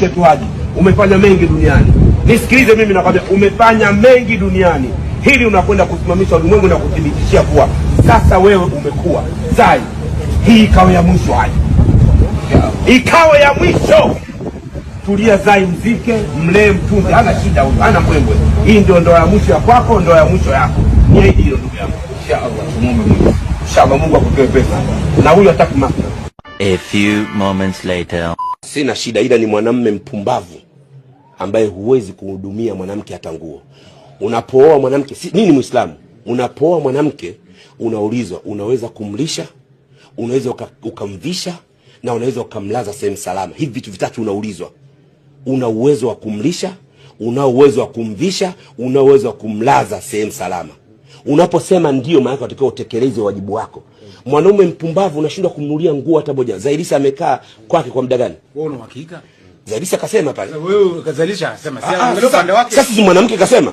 Shetuaji, umefanya mengi duniani. Nisikilize mimi nakwambia, umefanya mengi duniani. Hili unakwenda kusimamisha ulimwengu na kuthibitishia kuwa sasa wewe umekuwa. Zai, hii ikawa ya mwisho haja. Ikawa ya mwisho. Tulia Zai, mzike, mlee, mtunze, hana shida huyo, hana mbwembwe. Hii ndio ndoa ya mwisho ya kwako, ndoa ya mwisho yako. Ni hilo ndugu yangu. Inshallah Mungu akutoe pesa. Na huyo atakumaka. A few moments later. Sina shida, ila ni mwanamume mpumbavu ambaye huwezi kuhudumia mwanamke hata nguo. Unapooa mwanamke, nini Muislamu? Unapooa mwanamke unaulizwa unaweza kumlisha, unaweza ukamvisha na unaweza ukamlaza sehemu salama. Hivi vitu vitatu unaulizwa. Una uwezo wa kumlisha, una uwezo wa kumvisha, una uwezo wa kumlaza sehemu salama. Unaposema ndio, maana unatakiwa utekeleze wajibu wako. Mwanaume mpumbavu unashindwa kumnulia nguo hata moja. Zailisa amekaa kwake kwa muda gani? Wewe una uhakika? Zailisa kasema pale. Wewe Zailisa akasema, sasa mwanamke kasema. Sasa mwanamke kasema.